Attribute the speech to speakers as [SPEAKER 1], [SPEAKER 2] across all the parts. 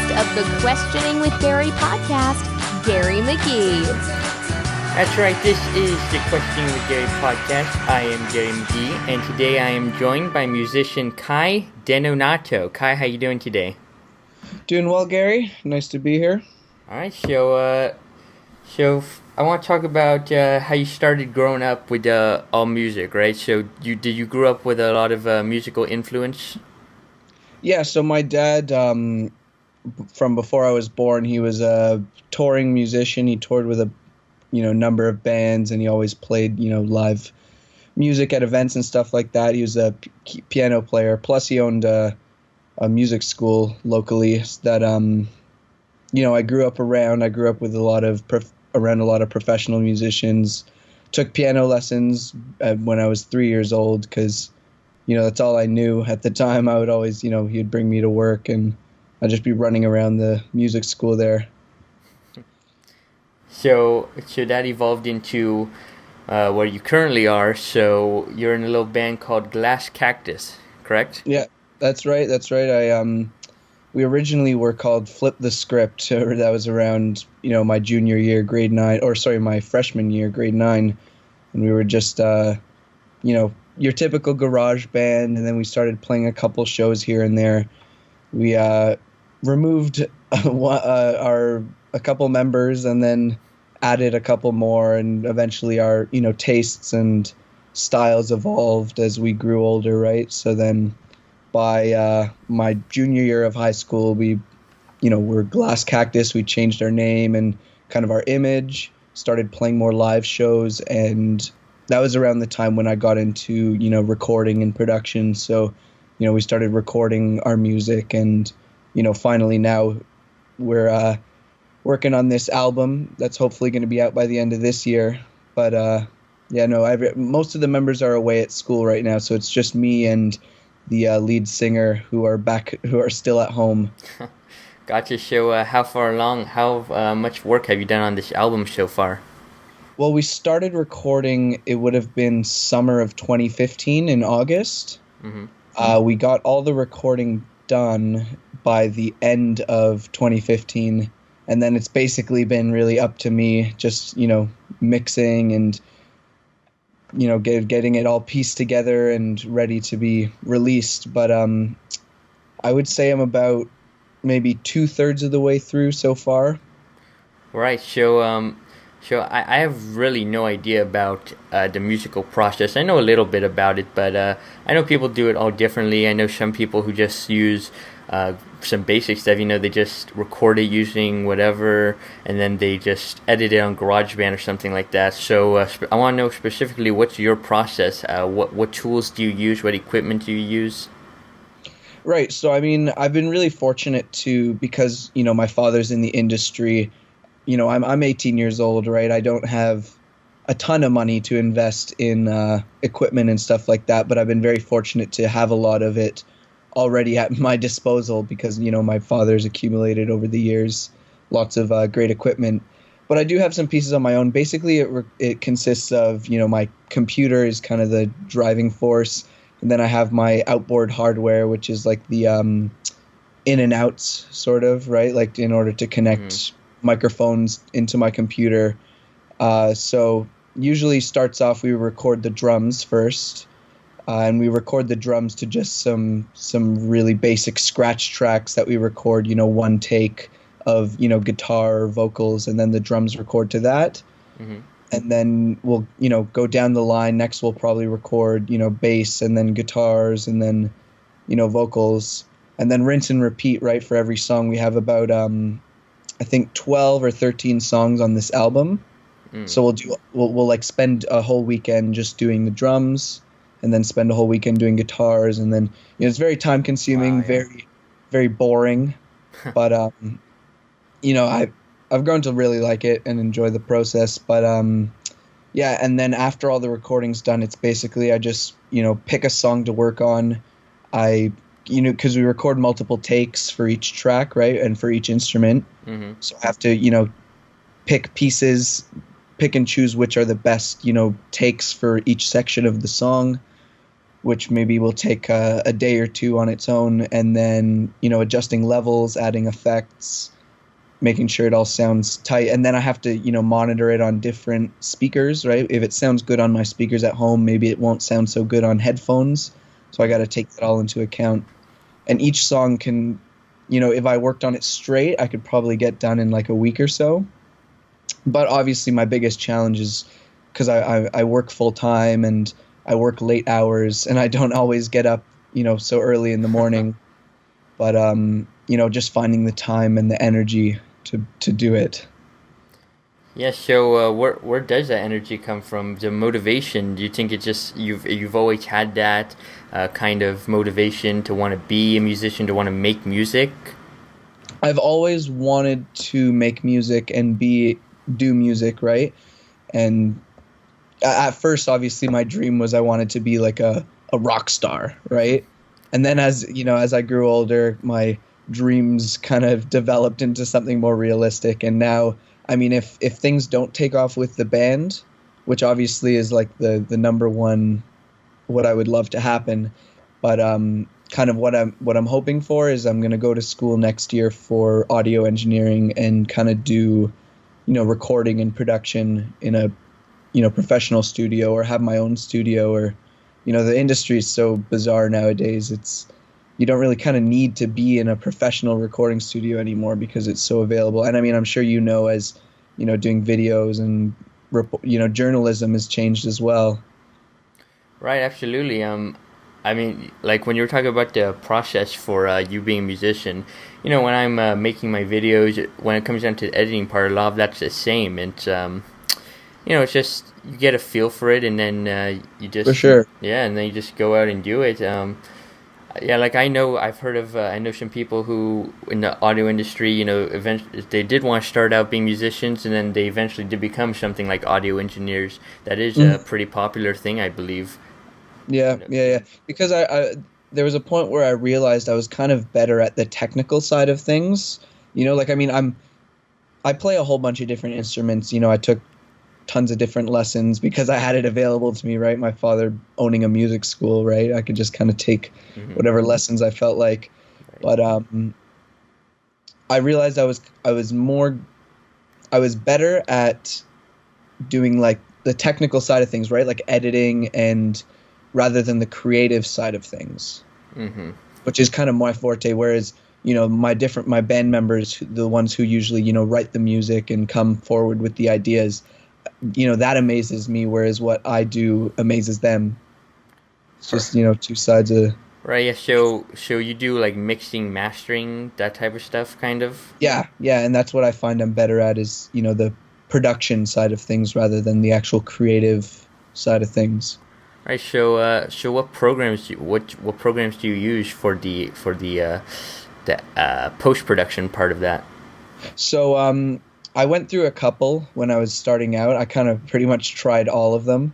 [SPEAKER 1] host of the Questioning with Gary podcast, Gary McGee.
[SPEAKER 2] That's right, this is the Questioning with Gary podcast. I am Gary McGee, and today I am joined by musician Kai Denonato. Kai, how you doing today?
[SPEAKER 3] Doing well, Gary. Nice to be here.
[SPEAKER 2] All right, so I want to talk about how you started growing up with all music, right? So did you grew up with a lot of musical influence?
[SPEAKER 3] Yeah, so my dad, from before I was born, he was a touring musician. He toured with a number of bands, and he always played live music at events and stuff like that. He was a piano player. Plus, he owned a music school locally that I grew up around. I grew up with around a lot of professional musicians. Took piano lessons when I was 3 years old because that's all I knew at the time. I would always he'd bring me to work and I'd just be running around the music school there.
[SPEAKER 2] So that evolved into where you currently are. So you're in a little band called Glass Cactus, correct?
[SPEAKER 3] Yeah, that's right. We originally were called Flip the Script. So that was around my junior year, my freshman year, grade 9, and we were just your typical garage band. And then we started playing a couple shows here and there. We removed a couple members and then added a couple more, and eventually our tastes and styles evolved as we grew older, right? So then by my junior year of high school, we're Glass Cactus. We changed our name and kind of our image, started playing more live shows, and that was around the time when I got into recording and production. So we started recording our music, and finally now we're working on this album that's hopefully going to be out by the end of this year. But most of the members are away at school right now, so it's just me and the lead singer who are still at home.
[SPEAKER 2] Gotcha. So how far along, how much work have you done on this album so far?
[SPEAKER 3] Well, we started recording, it would have been summer of 2015 in August. Mm-hmm. We got all the recording done by the end of 2015, and then it's basically been really up to me, just mixing and getting it all pieced together and ready to be released. But I would say I'm about maybe 2/3 of the way through so far.
[SPEAKER 2] Right. So I have really no idea about the musical process. I know a little bit about it, but I know people do it all differently. I know some people who just use some basic stuff. They just record it using whatever, and then they just edit it on GarageBand or something like that. So I want to know specifically, what's your process? What tools do you use? What equipment do you use?
[SPEAKER 3] Right. So I've been really fortunate because my father's in the industry. I'm 18 years old, right? I don't have a ton of money to invest in equipment and stuff like that, but I've been very fortunate to have a lot of it already at my disposal because, my father's accumulated over the years lots of great equipment. But I do have some pieces on my own. Basically, it consists of, my computer is kind of the driving force, and then I have my outboard hardware, which is like the in and outs sort of, right? Like in order to connect microphones into my computer. So usually starts off, we record the drums first, and we record the drums to just some really basic scratch tracks that we record, one take of, guitar or vocals, and then the drums record to that. Mm-hmm. And then we'll, go down the line. Next we'll probably record, bass, and then guitars, and then, vocals, and then rinse and repeat, right? For every song we have about, I think 12 or 13 songs on this album. So we'll like spend a whole weekend just doing the drums, and then spend a whole weekend doing guitars, and then it's very time consuming. Wow, yeah. Very, very boring, but I've grown to really like it and enjoy the process. But and then after all the recording's done, it's basically I just pick a song to work on. Because we record multiple takes for each track, right, and for each instrument. Mm-hmm. So I have to pick and choose which are the best takes for each section of the song. which maybe will take a day or two on its own, and then adjusting levels, adding effects, making sure it all sounds tight, and then I have to monitor it on different speakers, right? If it sounds good on my speakers at home, maybe it won't sound so good on headphones, so I got to take that all into account. And each song can, if I worked on it straight, I could probably get done in like a week or so. But obviously my biggest challenge is because I work full time and I work late hours, and I don't always get up so early in the morning. But just finding the time and the energy to do it.
[SPEAKER 2] Yeah, so where does that energy come from? The motivation? Do you think it's just you've always had that kind of motivation to want to be a musician, to want to make music?
[SPEAKER 3] I've always wanted to make music and do music, right? And at first, obviously, my dream was I wanted to be like a rock star, right? And then as I grew older, my dreams kind of developed into something more realistic. And now, I mean, if things don't take off with the band, which obviously is like the number one, what I would love to happen, but kind of what I'm hoping for is I'm going to go to school next year for audio engineering and kind of do, recording and production in a, professional studio, or have my own studio, or, the industry is so bizarre nowadays. You don't really kind of need to be in a professional recording studio anymore because it's so available. And I mean, I'm sure as doing videos and journalism has changed as well.
[SPEAKER 2] Right, absolutely. I mean, like when you were talking about the process for you being a musician, when I'm making my videos, when it comes down to the editing part, a lot of that's the same. It's it's just you get a feel for it, and then you just
[SPEAKER 3] For sure.
[SPEAKER 2] yeah, and then you just go out and do it. Yeah, like I know some people who in the audio industry, eventually they did want to start out being musicians, and then they eventually did become something like audio engineers. That is a pretty popular thing, I believe.
[SPEAKER 3] Yeah. Because I there was a point where I realized I was kind of better at the technical side of things. Like, I mean, I play a whole bunch of different instruments. I took tons of different lessons because I had it available to me, right? My father owning a music school, right? I could just kind of take whatever lessons I felt like. Right. But I realized I was better at doing like the technical side of things, right? Like editing, and rather than the creative side of things, which is kind of my forte. Whereas, my band members, the ones who usually, write the music and come forward with the ideas, that amazes me, whereas what I do amazes them. It's just, two sides of...
[SPEAKER 2] Right, yeah, so you do like mixing, mastering, that type of stuff, kind of?
[SPEAKER 3] Yeah, and that's what I find I'm better at is, the production side of things rather than the actual creative side of things.
[SPEAKER 2] Right, so what programs do you use for the post-production part of that?
[SPEAKER 3] So I went through a couple when I was starting out. I kind of pretty much tried all of them.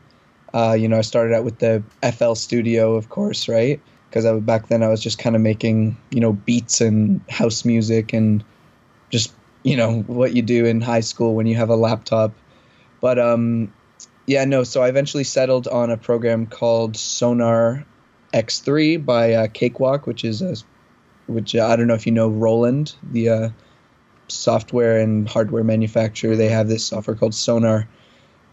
[SPEAKER 3] I started out with the FL Studio, of course, right? Because back then I was just kind of making, beats and house music and just, what you do in high school when you have a laptop. But so I eventually settled on a program called Sonar X3 by Cakewalk, which I don't know if you know Roland, the software and hardware manufacturer. They have this software called Sonar.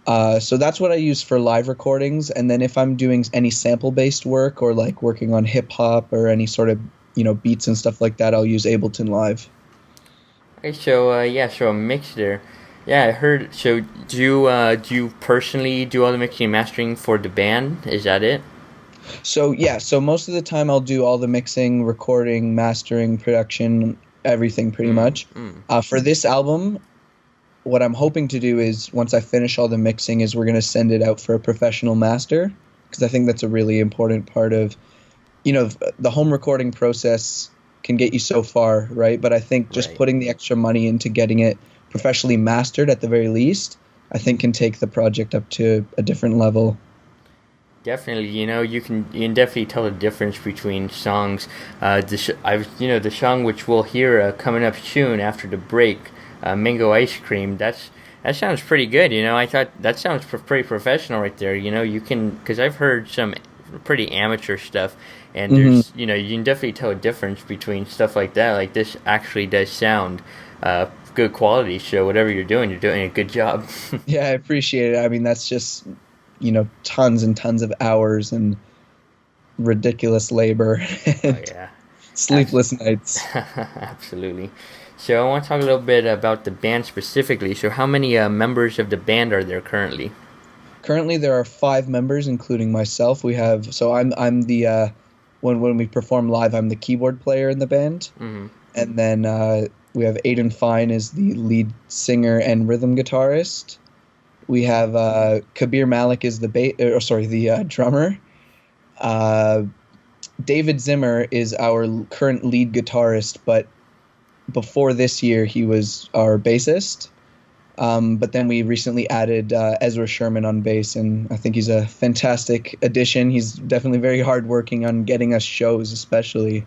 [SPEAKER 3] So that's what I use for live recordings. And then if I'm doing any sample-based work or like working on hip-hop or any sort of, beats and stuff like that, I'll use Ableton Live.
[SPEAKER 2] Okay, so a mix there. Yeah, I heard. So do you personally do all the mixing and mastering for the band? Is that it?
[SPEAKER 3] So most of the time I'll do all the mixing, recording, mastering, production, everything pretty much. For this album, what I'm hoping to do is once I finish all the mixing is we're going to send it out for a professional master, because I think that's a really important part of, the home recording process can get you so far, right? But I think just putting the extra money into getting it professionally mastered at the very least, I think can take the project up to a different level.
[SPEAKER 2] Definitely, you can definitely tell the difference between songs. The song which we'll hear coming up soon after the break, Mango Ice Cream. That sounds pretty good. I thought that sounds pretty professional right there. You can, because I've heard some pretty amateur stuff, and
[SPEAKER 3] Mm-hmm.
[SPEAKER 2] there's you know, you can definitely tell a difference between stuff like that. Like this actually does sound good quality. So whatever you're doing a good job.
[SPEAKER 3] Yeah, I appreciate it. I mean, that's just, tons and tons of hours and ridiculous labor
[SPEAKER 2] Oh,
[SPEAKER 3] and
[SPEAKER 2] yeah.
[SPEAKER 3] sleepless nights.
[SPEAKER 2] Absolutely. So I want to talk a little bit about the band specifically. So how many members of the band are there currently?
[SPEAKER 3] Currently, there are 5 members, including myself. I'm the when we perform live, I'm the keyboard player in the band,
[SPEAKER 2] Mm-hmm.
[SPEAKER 3] and then we have Aiden Fine as the lead singer and rhythm guitarist. We have Kabir Malik is the drummer. David Zimmer is our current lead guitarist, but before this year he was our bassist. But then we recently added Ezra Sherman on bass, and I think he's a fantastic addition. He's definitely very hardworking on getting us shows, especially.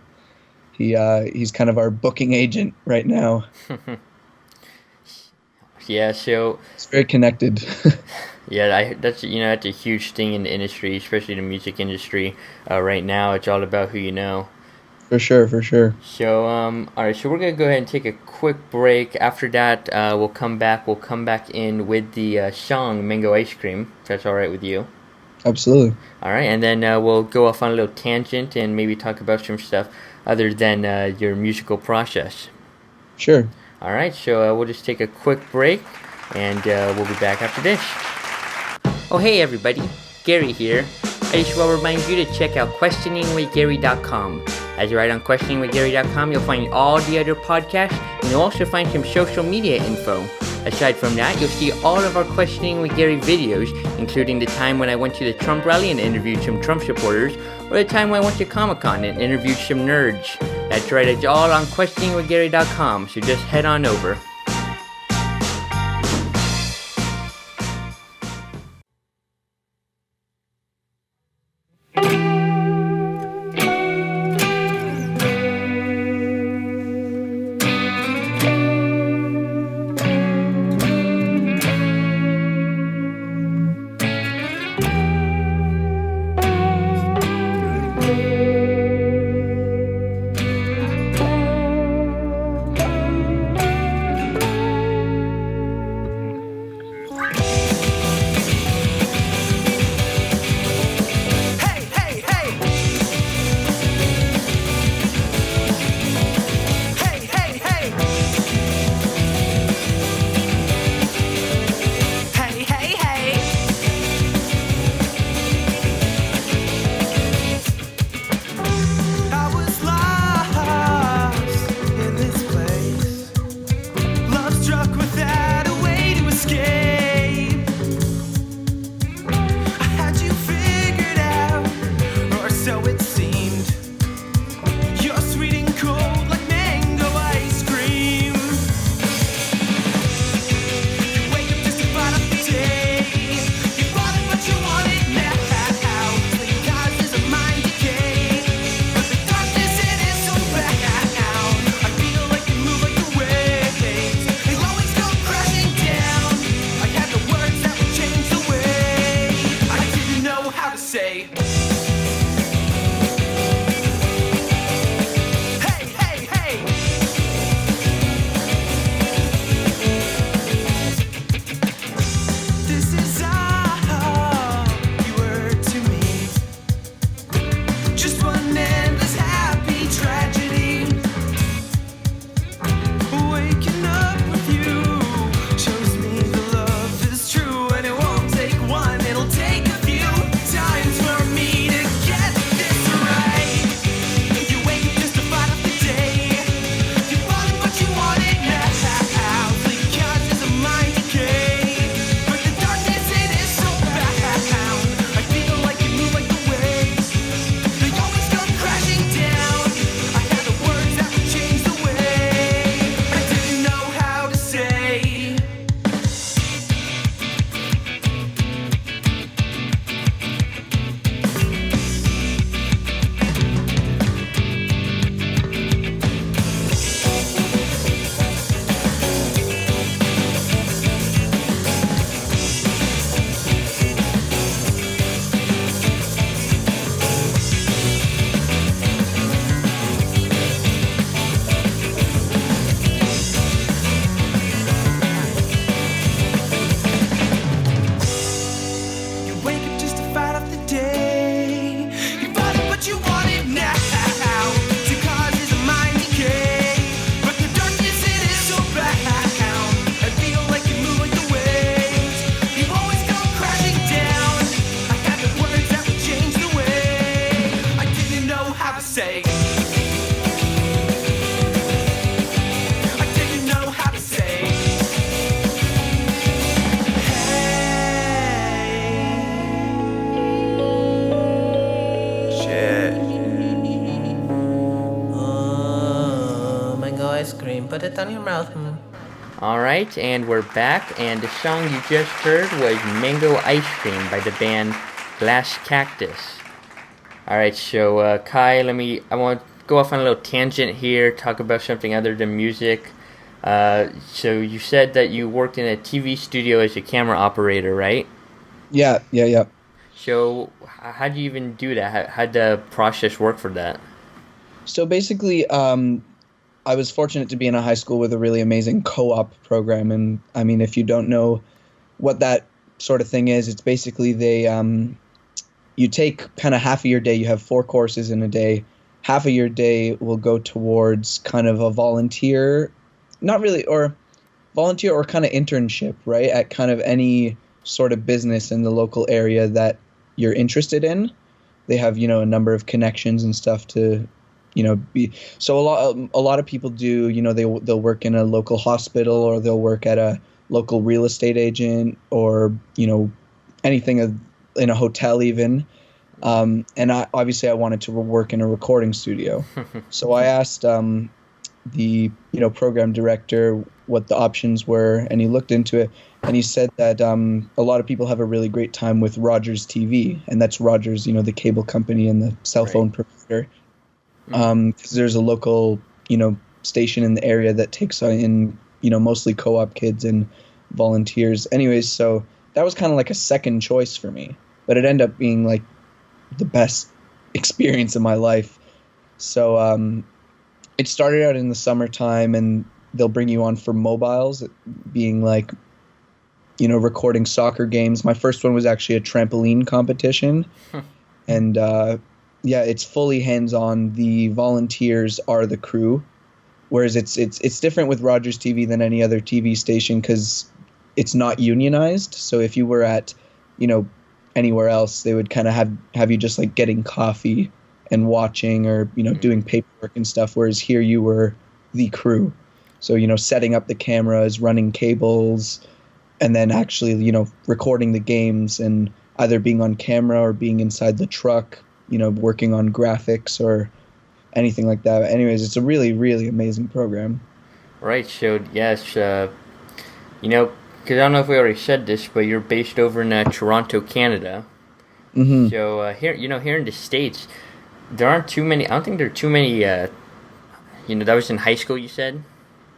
[SPEAKER 3] He's kind of our booking agent right now.
[SPEAKER 2] Yeah, so
[SPEAKER 3] It's very connected.
[SPEAKER 2] yeah, that's a huge thing in the industry, especially the music industry. Right now, it's all about who you know.
[SPEAKER 3] For sure, for sure.
[SPEAKER 2] So all right, so we're gonna go ahead and take a quick break. After that, we'll come back. We'll come back in with the Shang mango ice cream. If that's all right with you.
[SPEAKER 3] Absolutely.
[SPEAKER 2] All right, and then we'll go off on a little tangent and maybe talk about some stuff other than your musical process.
[SPEAKER 3] Sure.
[SPEAKER 2] All right, so we'll just take a quick break, and we'll be back after this. Oh, hey, everybody. Gary here. I just want to remind you to check out questioningwithgary.com. As you write on questioningwithgary.com, you'll find all the other podcasts, and you'll also find some social media info. Aside from that, you'll see all of our Questioning with Gary videos, including the time when I went to the Trump rally and interviewed some Trump supporters, or the time when I went to Comic-Con and interviewed some nerds. That's right, it's all on questioningwithgary.com, so just head on over.
[SPEAKER 4] It'll take a few times for me to say. I didn't know how to say. Hey. Shit.
[SPEAKER 5] Oh, mango ice cream. Put it on your mouth.
[SPEAKER 2] All right, and we're back, and the song you just heard was Mango Ice Cream by the band Glass Cactus. All right, so Kai, I want to go off on a little tangent here, talk about something other than music. So you said that you worked in a TV studio as a camera operator, right?
[SPEAKER 3] Yeah.
[SPEAKER 2] So how do you even do that? How'd the process work for that?
[SPEAKER 3] So basically, I was fortunate to be in a high school with a really amazing co-op program. And I mean, if you don't know what that sort of thing is, it's basically you take kind of half of your day, you have 4 courses in a day. Half of your day will go towards kind of a volunteer or kind of internship, right? At kind of any sort of business in the local area that you're interested in. They have, a number of connections and stuff to so a lot of people do, they'll work in a local hospital, or they'll work at a local real estate agent, or anything in a hotel even. And I wanted to work in a recording studio. So I asked the program director what the options were, and he looked into it, and he said that a lot of people have a really great time with Rogers TV, and that's Rogers, the cable company and the cell phone provider. Because there's a local, station in the area that takes in, mostly co-op kids and volunteers. Anyways, so that was kind of like a second choice for me, but it ended up being like the best experience of my life. So it started out in the summertime, and they'll bring you on for mobiles, being like, recording soccer games. My first one was actually a trampoline competition. And yeah, it's fully hands-on. The volunteers are the crew, whereas it's different with Rogers TV than any other TV station because it's not unionized. So if you were at, anywhere else, they would kind of have you just like getting coffee and watching, or doing paperwork and stuff. Whereas here you were the crew, so setting up the cameras, running cables, and then actually recording the games, and either being on camera or being inside the truck. Working on graphics or anything like that. Anyways, it's a really, really amazing program.
[SPEAKER 2] Right, so yes, because I don't know if we already said this, but you're based over in Toronto, Canada.
[SPEAKER 3] Mm-hmm.
[SPEAKER 2] So here in the States, there aren't too many, I don't think there are too many, that was in high school, you said?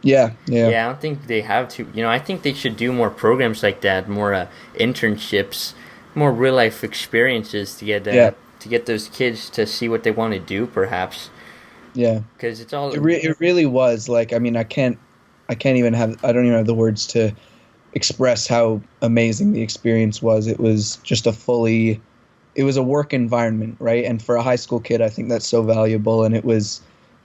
[SPEAKER 3] Yeah.
[SPEAKER 2] Yeah, I don't think they have to, I think they should do more programs like that, more internships, more real-life experiences to get to get those kids to see what they want to do, perhaps.
[SPEAKER 3] Yeah,
[SPEAKER 2] because it's all.
[SPEAKER 3] It really was like. I mean, I don't even have the words to express how amazing the experience was. It was just it was a work environment, right? And for a high school kid, I think that's so valuable. And it was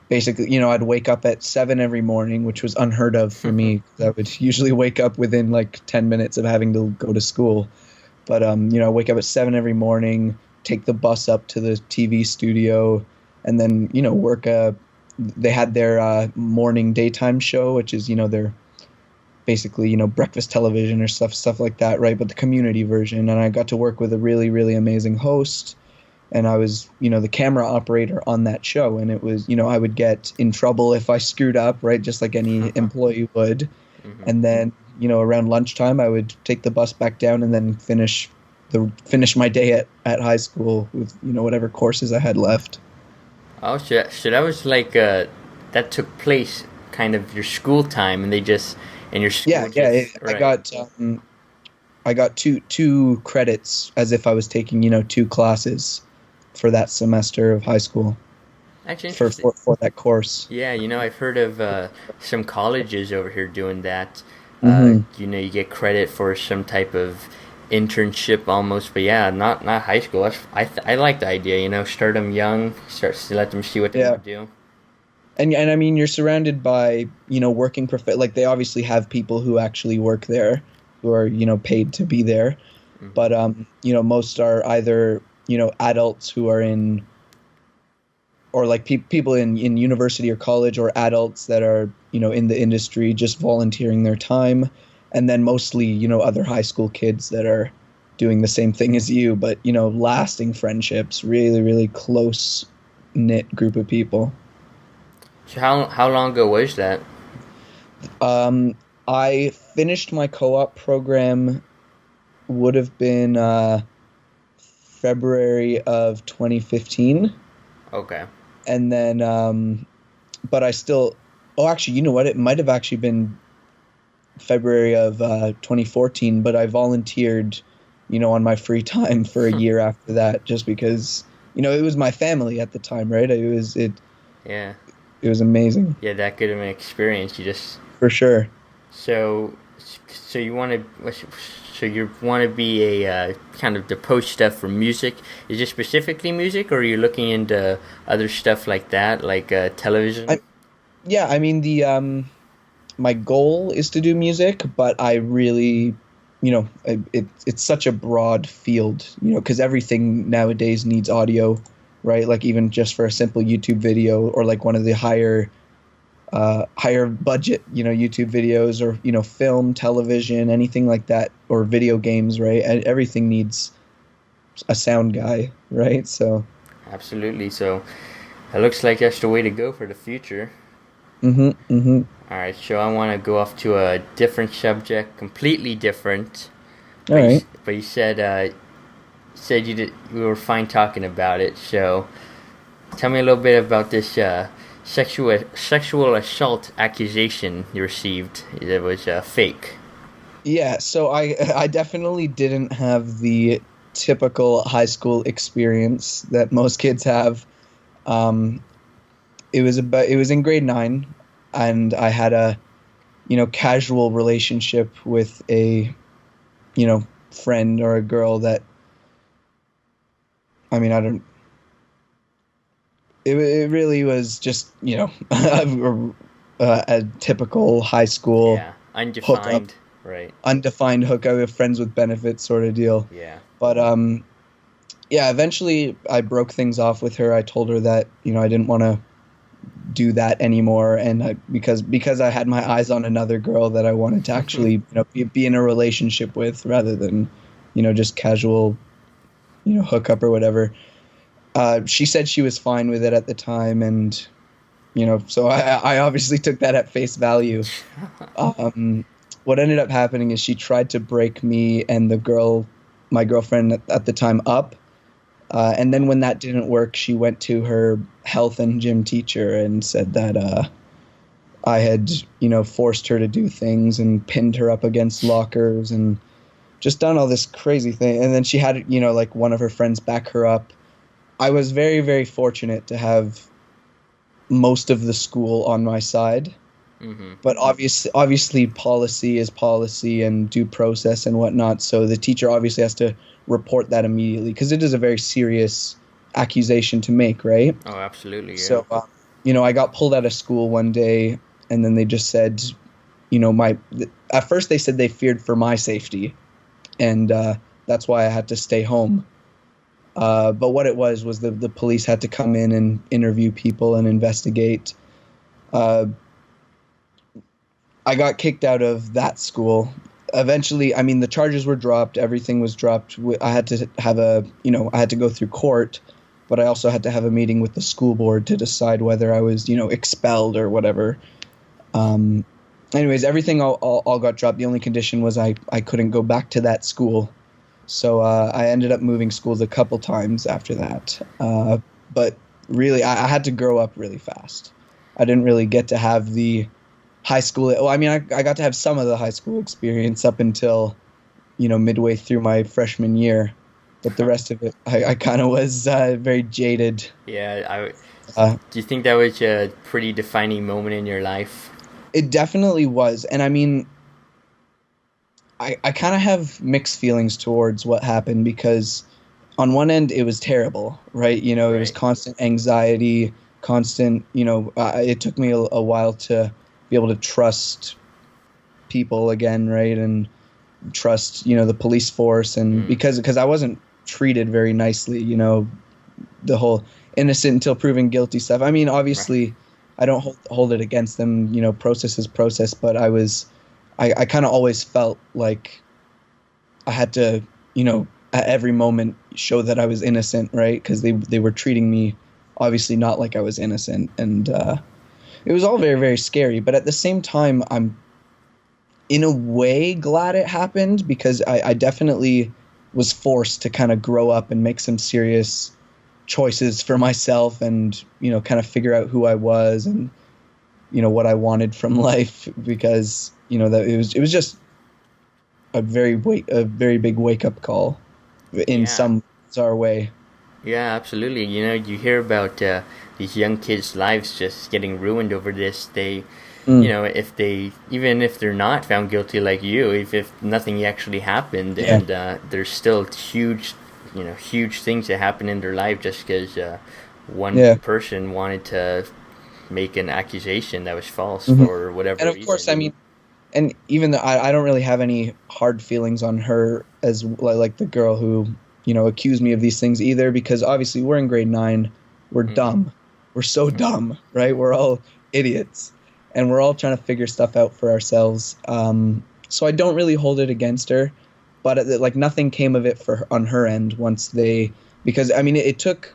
[SPEAKER 3] basically, I'd wake up at 7 every morning, which was unheard of for me. I would usually wake up within like 10 minutes of having to go to school. But I wake up at 7 every morning, take the bus up to the TV studio, and then work they had their morning daytime show, which is their basically breakfast television or stuff like that, right? But the community version. And I got to work with a really, really amazing host, and I was the camera operator on that show. And it was I would get in trouble if I screwed up, right, just like any employee would. Mm-hmm. And then around lunchtime I would take the bus back down and then finish my day at high school with whatever courses I had left.
[SPEAKER 2] Oh, so that was like that took place kind of your school time, and they just in your school.
[SPEAKER 3] Yeah.
[SPEAKER 2] Right.
[SPEAKER 3] I got two credits as if I was taking 2 classes for that semester of high school.
[SPEAKER 2] Actually,
[SPEAKER 3] for that course.
[SPEAKER 2] Yeah, I've heard of some colleges over here doing that.
[SPEAKER 3] Mm-hmm.
[SPEAKER 2] You get credit for some type of internship almost, but yeah, not high school. I like the idea, start them young, let them see what they want to do.
[SPEAKER 3] And I mean, you're surrounded by working like they obviously have people who actually work there, who are paid to be there, mm-hmm. But most are either adults who are in or like people in university or college, or adults that are, in the industry just volunteering their time. And then mostly, other high school kids that are doing the same thing as you, but, lasting friendships, really, really close knit group of people.
[SPEAKER 2] So how long ago was that?
[SPEAKER 3] I finished my co-op program, would have been February of 2015.
[SPEAKER 2] Okay.
[SPEAKER 3] And then, but I still, actually, you know what? It might have actually been February of 2014, but I volunteered, on my free time for a year after that, just because, it was my family at the time, right?
[SPEAKER 2] Yeah.
[SPEAKER 3] It was amazing.
[SPEAKER 2] Yeah, that could have been an experience. You just
[SPEAKER 3] For sure.
[SPEAKER 2] so you want to be a kind of the post stuff for music. Is it specifically music, or are you looking into other stuff like that, like television?
[SPEAKER 3] I mean, my goal is to do music, but I really, it's such a broad field, because everything nowadays needs audio, right? Like even just for a simple YouTube video, or like one of the higher budget, YouTube videos, or, film, television, anything like that, or video games, right? Everything needs a sound guy, right? So.
[SPEAKER 2] Absolutely. So it looks like that's the way to go for the future.
[SPEAKER 3] All
[SPEAKER 2] right, so I want to go off to a different subject, completely different.
[SPEAKER 3] All right.
[SPEAKER 2] But you said you were fine talking about it. So tell me a little bit about this sexual assault accusation you received. It was fake. Yeah.
[SPEAKER 3] So I definitely didn't have the typical high school experience that most kids have. It was in grade 9, and I had a, casual relationship with a, friend or a girl that, it really was just, a typical high school.
[SPEAKER 2] Yeah, undefined,
[SPEAKER 3] hookup,
[SPEAKER 2] right.
[SPEAKER 3] Undefined hookup with friends with benefits sort of deal.
[SPEAKER 2] Yeah.
[SPEAKER 3] But, eventually I broke things off with her. I told her that, I didn't want to do that anymore, and because I had my eyes on another girl that I wanted to actually be in a relationship with, rather than just casual hookup or whatever. She said she was fine with it at the time, and so I obviously took that at face value. What ended up happening is she tried to break me and my girlfriend at the time up. And then when that didn't work, she went to her health and gym teacher and said that I had, forced her to do things and pinned her up against lockers and just done all this crazy thing. And then she had, like one of her friends back her up. I was very, very fortunate to have most of the school on my side. Mm-hmm. But obviously policy is policy, and due process and whatnot. So the teacher obviously has to report that immediately, because it is a very serious accusation to make, right?
[SPEAKER 2] Oh, absolutely. Yeah.
[SPEAKER 3] So, I got pulled out of school one day, and then they just said, at first they said they feared for my safety, and that's why I had to stay home. But what it was the police had to come in and interview people and investigate. I got kicked out of that school. Eventually, the charges were dropped. Everything was dropped. I had to have I had to go through court, but I also had to have a meeting with the school board to decide whether I was, expelled or whatever. Anyways, everything all got dropped. The only condition was I couldn't go back to that school. So I ended up moving schools a couple times after that. But really, I had to grow up really fast. I didn't really get to have the high school. Well, I got to have some of the high school experience up until, midway through my freshman year. But the rest of it, I kind of was very jaded.
[SPEAKER 2] Yeah. Do you think that was a pretty defining moment in your life?
[SPEAKER 3] It definitely was. And I kind of have mixed feelings towards what happened, because on one end it was terrible, right? It was constant anxiety, constant, it took me a while to be able to trust people again, right? And trust, the police force, and because I wasn't treated very nicely, innocent until proven guilty stuff. I mean,
[SPEAKER 2] Right.
[SPEAKER 3] obviously, I don't hold it against them. You know, process is process. But I kind of always felt like I had to, you know, at every moment show that I was innocent, right? Because they were treating me obviously not like I was innocent, and it was all very very scary. But at the same time, I'm in a way glad it happened because I definitely was forced to kind of grow up and make some serious choices for myself, and you know, kind of figure out who I was and you know what I wanted from life, because you know that it was just a very big wake up call in
[SPEAKER 2] Yeah.
[SPEAKER 3] some bizarre way.
[SPEAKER 2] Yeah, absolutely. You know, you hear about these young kids' lives just getting ruined over this. They, you
[SPEAKER 3] Mm,
[SPEAKER 2] know, if they, even if they're not found guilty like you, if nothing actually happened,
[SPEAKER 3] yeah.
[SPEAKER 2] and there's still huge, you know, huge things that happen in their life just because one
[SPEAKER 3] Yeah.
[SPEAKER 2] person wanted to make an accusation that was false
[SPEAKER 3] Hmm.
[SPEAKER 2] for whatever
[SPEAKER 3] And of course,
[SPEAKER 2] reason.
[SPEAKER 3] I mean, and even though I don't really have any hard feelings on her as like the girl who you know accused me of these things either, because obviously we're in grade 9, we're
[SPEAKER 2] Hmm.
[SPEAKER 3] dumb, we're so dumb, right? We're all idiots, and we're all trying to figure stuff out for ourselves. So I don't really hold it against her, but like nothing came of it on her end once they, because I mean it took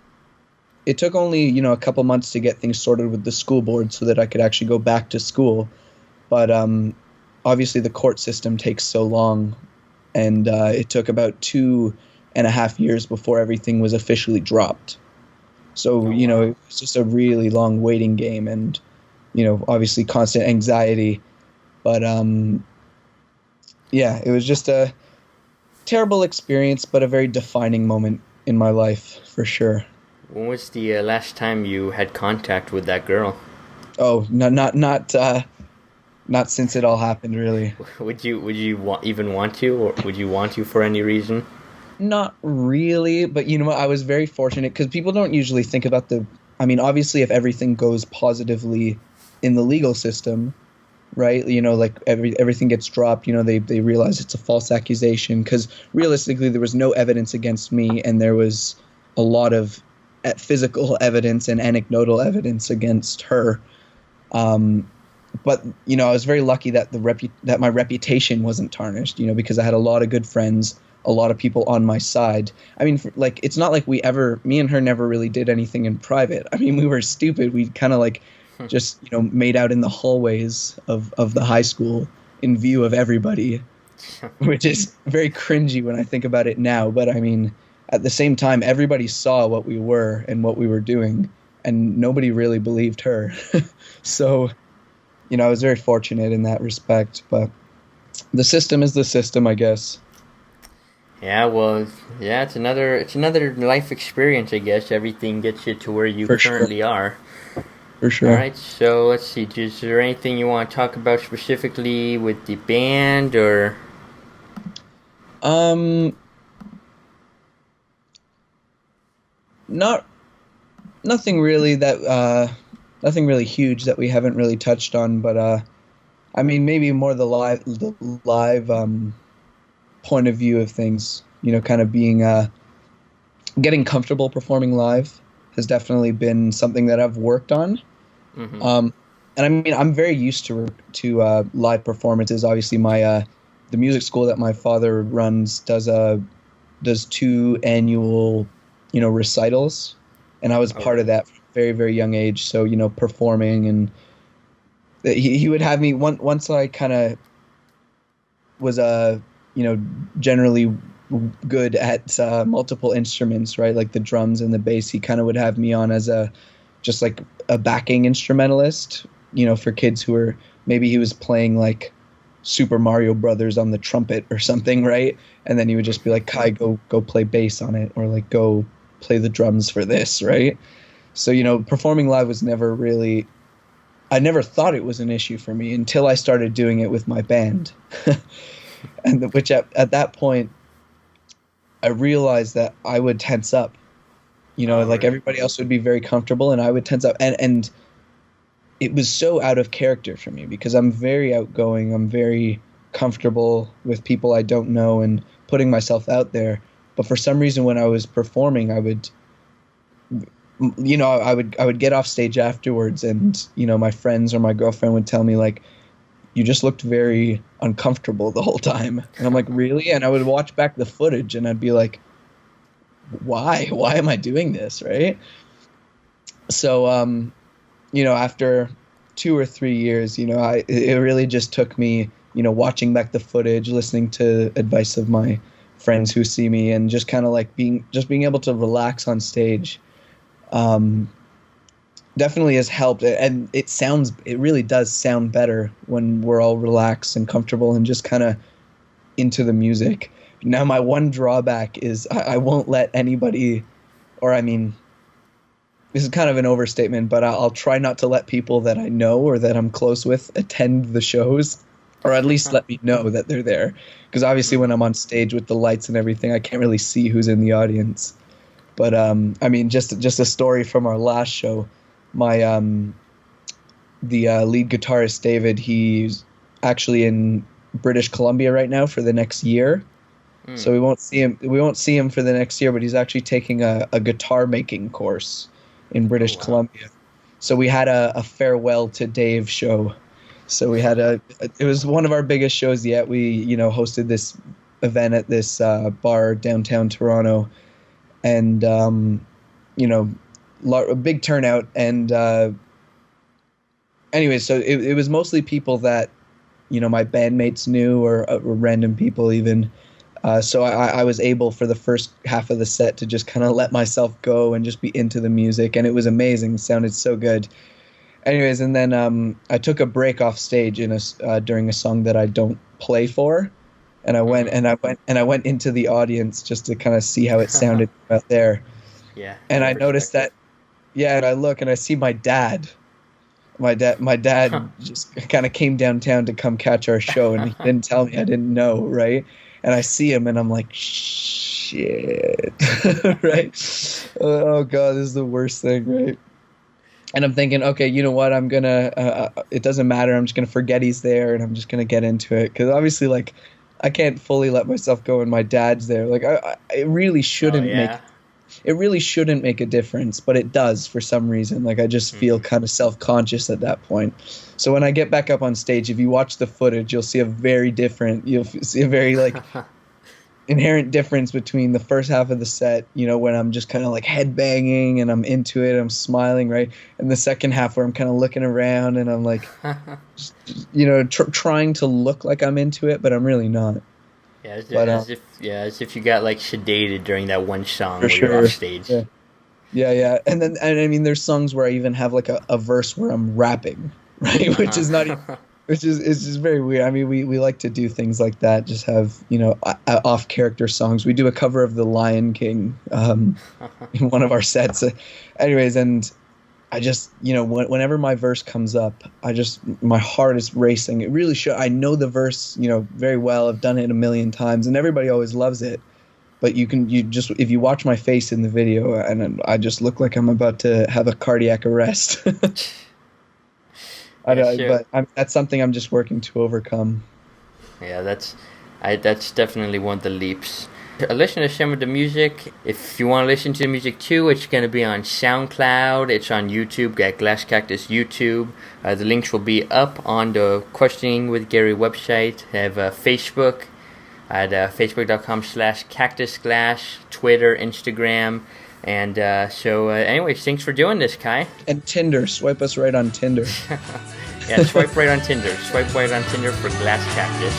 [SPEAKER 3] only you know a couple months to get things sorted with the school board so that I could actually go back to school, but obviously the court system takes so long, and it took about 2.5 years before everything was officially dropped. So
[SPEAKER 2] Oh
[SPEAKER 3] you know
[SPEAKER 2] wow.
[SPEAKER 3] it was just a really long waiting game, and you know obviously constant anxiety. But yeah, it was just a terrible experience, but a very defining moment in my life for sure.
[SPEAKER 2] When was the last time you had contact with that girl?
[SPEAKER 3] Oh, not since it all happened, really.
[SPEAKER 2] Even want to, or would you want to for any reason?
[SPEAKER 3] Not really, but you know what? I was very fortunate because people don't usually think about the. I mean, obviously, if everything goes positively in the legal system, right? You know, like everything gets dropped. You know, they realize it's a false accusation because realistically, there was no evidence against me, and there was a lot of physical evidence and anecdotal evidence against her. Um, but you know, I was very lucky that that my reputation wasn't tarnished. You know, because I had a lot of good friends, a lot of people on my side. I mean, like it's not like me and her never really did anything in private. I mean, we were stupid. We kind of like just you know made out in the hallways of the high school in view of everybody, which is very cringy when I think about it now. But I mean, at the same time, everybody saw what we were and what we were doing, and nobody really believed her. So you know, I was very fortunate in that respect, but the system is the system, I guess.
[SPEAKER 2] Yeah, well, yeah, it's another life experience, I guess. Everything gets you to where you
[SPEAKER 3] For sure,
[SPEAKER 2] currently are.
[SPEAKER 3] for
[SPEAKER 2] All
[SPEAKER 3] sure.
[SPEAKER 2] right, so let's see. Is there anything you want to talk about specifically with the band, or
[SPEAKER 3] Um, not nothing really that nothing really huge that we haven't really touched on, but I mean maybe more the live point of view of things. You know, kind of being getting comfortable performing live has definitely been something that I've worked on.
[SPEAKER 2] mm-hmm.
[SPEAKER 3] Um, and I mean, I'm very used to live performances. Obviously, my the music school that my father runs does 2 annual, you know, recitals, and I was
[SPEAKER 2] Oh,
[SPEAKER 3] part of
[SPEAKER 2] really?
[SPEAKER 3] that from a very very young age. So you know, performing, and he would have me once I kind of was you know generally good at multiple instruments, right? Like the drums and the bass. He kind of would have me on as a just like a backing instrumentalist, you know, for kids who are maybe he was playing like Super Mario Brothers on the trumpet or something, right? And then he would just be like, "Kai, go play bass on it," or like, "Go play the drums for this," right? So you know, performing live was never really. I never thought it was an issue for me until I started doing it with my band, and which at that point I realized that I would tense up. You know,
[SPEAKER 2] Oh,
[SPEAKER 3] like
[SPEAKER 2] really?
[SPEAKER 3] everybody else would be very comfortable, and I would tense up, and it was so out of character for me because I'm very outgoing. I'm very comfortable with people I don't know and putting myself out there. But for some reason, when I was performing, you know, I would get off stage afterwards, and you know, my friends or my girlfriend would tell me like, you just looked very uncomfortable the whole time, and I'm like, really? And I would watch back the footage, and I'd be like, why am I doing this, right? So you know, after 2 or 3 years, you know, it really just took me, you know, watching back the footage, listening to advice of my friends who see me, and just kind of like being able to relax on stage, definitely has helped. And it really does sound better when we're all relaxed and comfortable and just kind of into the music. Now, my one drawback is I won't let anybody, or I mean, this is kind of an overstatement, but I'll try not to let people that I know or that I'm close with attend the shows, or at least let me know that they're there. Because obviously when I'm on stage with the lights and everything, I can't really see who's in the audience. But I mean, just a story from our last show. My the lead guitarist David, he's actually in British Columbia right now for the next year. So we won't see him for the next year, but he's actually taking a guitar making course in British Columbia. So we had a farewell to Dave show. So we had it was one of our biggest shows yet. We, you know, hosted this event at this bar downtown Toronto, and you know, a big turnout. And anyway, so it was mostly people that, you know, my bandmates knew, or random people even. So I was able for the first half of the set to just kind of let myself go and just be into the music, and it was amazing. It sounded so good. Anyways, and then I took a break off stage during a song that I don't play for, and I went into the audience just to kind of see how it sounded out there.
[SPEAKER 2] Yeah.
[SPEAKER 3] And I noticed that, yeah, and I look and I see my dad. My dad just kind of came downtown to come catch our show, and he didn't tell me. I didn't know, right? And I see him, and I'm like, shit, right? Oh God, this is the worst thing, right? And I'm thinking, okay, you know what? I'm gonna. It doesn't matter. I'm just gonna forget he's there, and I'm just gonna get into it, because obviously, like, I can't fully let myself go, and my dad's there. Like, it really shouldn't make. It really shouldn't make a difference, but it does for some reason. Like, I just feel kind of self-conscious at that point. So when I get back up on stage, if you watch the footage, you'll see a very like inherent difference between the first half of the set, you know, when I'm just kind of like headbanging and I'm into it, I'm smiling, right? And the second half where I'm kind of looking around and I'm like, just, you know, trying to look like I'm into it, but I'm really not.
[SPEAKER 2] Yeah, as if you got like sedated during that one song where
[SPEAKER 3] sure.
[SPEAKER 2] you're off stage.
[SPEAKER 3] Yeah. And I mean, there's songs where I even have like a verse where I'm rapping, right? Which is not, it's just very weird. I mean, we like to do things like that. Just have, you know, off character songs. We do a cover of The Lion King in one of our sets. Anyways, and I just, you know, whenever my verse comes up, my heart is racing. It really should. I know the verse, you know, very well. I've done it a million times, and everybody always loves it. But if you watch my face in the video, and I just look like I'm about to have a cardiac arrest. But that's something I'm just working to overcome.
[SPEAKER 2] Yeah, that's definitely one of the leaps. Listen to some of the music. If you want to listen to the music too, it's going to be on SoundCloud. It's on YouTube at Glass Cactus YouTube. The links will be up on the Questioning with Gary website. I have Facebook at facebook.com/cactusglass, Twitter, Instagram. And anyways, thanks for doing this, Kai.
[SPEAKER 3] And Tinder. Swipe us right on Tinder.
[SPEAKER 2] Yeah, swipe right on Tinder. Swipe right on Tinder for Glass Cactus.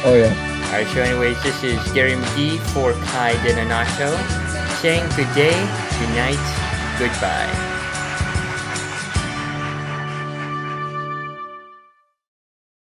[SPEAKER 3] Oh, yeah.
[SPEAKER 2] Alright, so anyways, this is Gary McGee for Kai Donato saying good day, good night, goodbye.